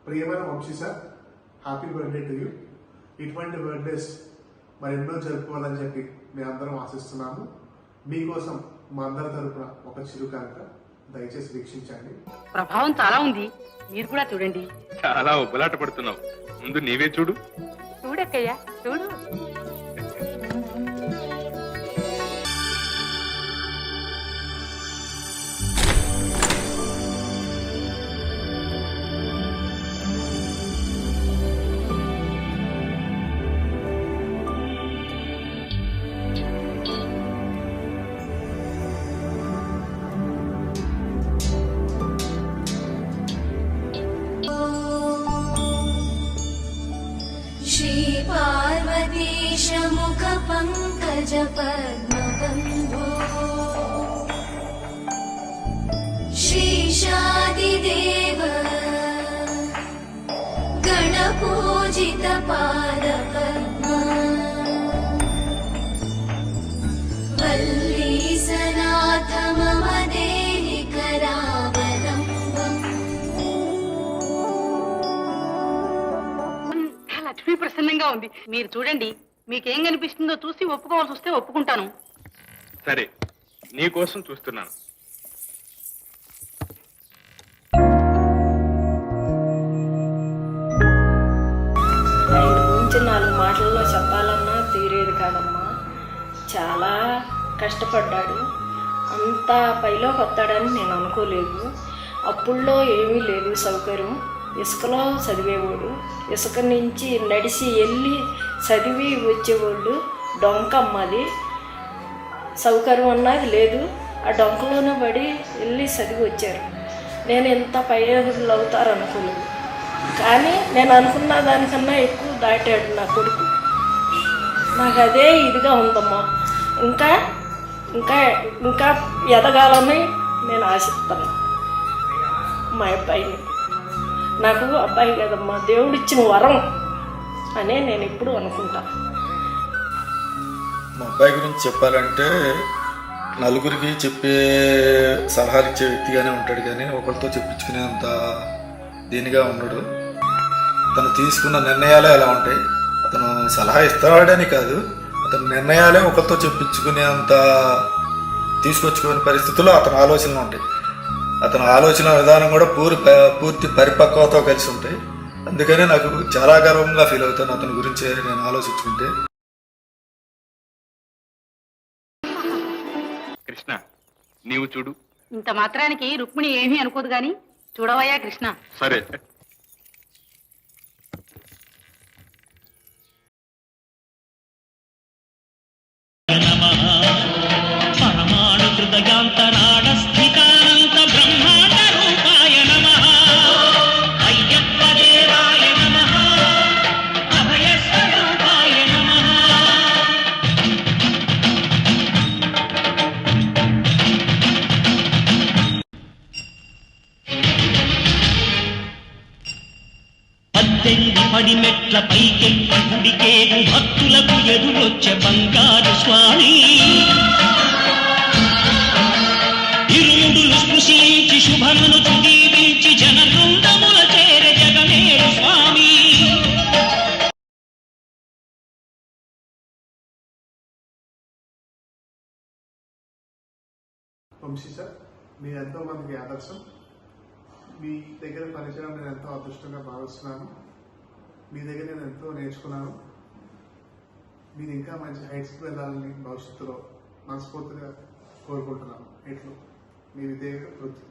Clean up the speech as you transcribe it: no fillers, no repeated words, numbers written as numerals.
ప్రియమైన Vamshi sir, happy birthday to you. ఇటువంటి birthdays మరెన్నో జరుపుకోవాలని చెప్పి మేము అందరం ఆశిస్తున్నాము. మీకోసం మా అందరి తరపున ఒక చిరు కనుక దయచేసి వీక్షించండి. ప్రభావం చాలా ఉంది, మీరు కూడా చూడండి. చాలా ఉబ్బలాట పడుతున్నావు, ముందు నీవే చూడు. చూడక్కయ్యా చూడు. श्रीपार्वतीशमुख पंकज पद्मबन्धो श्रीशादिदेव गणपूजित पादपद्मा वल्लीसनाथ मम देहि करावलम्बम्. లక్ష్మీ ప్రసన్నంగా ఉంది, మీరు చూడండి. మీకేం కనిపిస్తుందో చూసి ఒప్పుకోవాల్సి వస్తే ఒప్పుకుంటాను. సరే, నీ కోసం చూస్తున్నాను. ఆయన గురించి 4 మాటల్లో చెప్పాలన్నా తీరేది కాదమ్మా. చాలా కష్టపడ్డాడు. అంత పైలోకి వస్తాడని నేను అనుకోలేదు. అప్పుల్లో ఏమీ లేదు సౌకర్యం. ఇసుకలో చదివేవాడు, ఇసుక నుంచి నడిచి వెళ్ళి చదివి వచ్చేవాళ్ళు. డొంక అమ్మది, సౌకర్యం అన్నది లేదు. ఆ డొంకలోనే పడి వెళ్ళి చదివి వచ్చారు. నేను ఇంత పైలు అవుతారు అనుకోలేదు, కానీ నేను అనుకున్న దానికన్నా ఎక్కువ దాటాడు నా కొడుకు. నాకు అదే ఇదిగా ఉందమ్మా. ఇంకా ఇంకా ఇంకా ఎదగాలని నేను ఆశిస్తాను మా అబ్బాయిని. నాకు అబ్బాయి కదమ్మా, దేవుడిచ్చిన వరం అనే నేను ఎప్పుడు అనుకుంటా. మా అబ్బాయి గురించి చెప్పాలంటే నలుగురికి చెప్పే సలహాలు ఇచ్చే వ్యక్తిగానే ఉంటాడు, కానీ ఒకరితో చెప్పించుకునేంత దీనిగా ఉండడు. తను తీసుకున్న నిర్ణయాలే ఎలా ఉంటాయి. అతను సలహా ఇస్తాడని కాదు, అతని నిర్ణయాలే ఒకరితో చెప్పించుకునేంత తీసుకొచ్చుకునే పరిస్థితుల్లో అతని ఆలోచనలు ఉంటాయి. అతని ఆలోచన విధానం కూడా పూర్తి పరిపక్వతతో కలిసి ఉంటాయి. అందుకనే నాకు చాలా గర్వంగా ఫీల్ అవుతాను అతని గురించి నేను ఆలోచించుకుంటే. కృష్ణ, నీవు చూడు. ఇంత మాత్రానికి రుక్మిణి ఏమీ అనుకోదు గాని చూడవయ్యా కృష్ణ. సరే. పరమాణు హృదయాంతరాడ స్థితానంత బ్రహ్మాండ రూపాయ నమః. అయ్యప్ప దేవాయ నమః. అభయ స్వరూపాయ నమః. పద్దెనిమిది పడిమెట్ల పైకెక్కి గుడికేగు భక్తులకు ఎదురొచ్చే బంగారు స్వామి. ఇరుముడులు స్పృశించి శుభమును దీవించి జన బృందముల చేరే జగమేరు స్వామి. వంశీ సార్, మీరు ఎంతో మందికి ఆదర్శం. మీ దగ్గర పనిచేయడం నేను ఎంతో అదృష్టంగా భావిస్తున్నాను. మీ దగ్గర నేను ఎంతో నేర్చుకున్నాను. మీరు ఇంకా మంచి హైట్స్కి వెళ్ళాలని భవిష్యత్తులో మనస్ఫూర్తిగా కోరుకుంటున్నాను. ఇట్లు మీ విధేయ వృత్తి.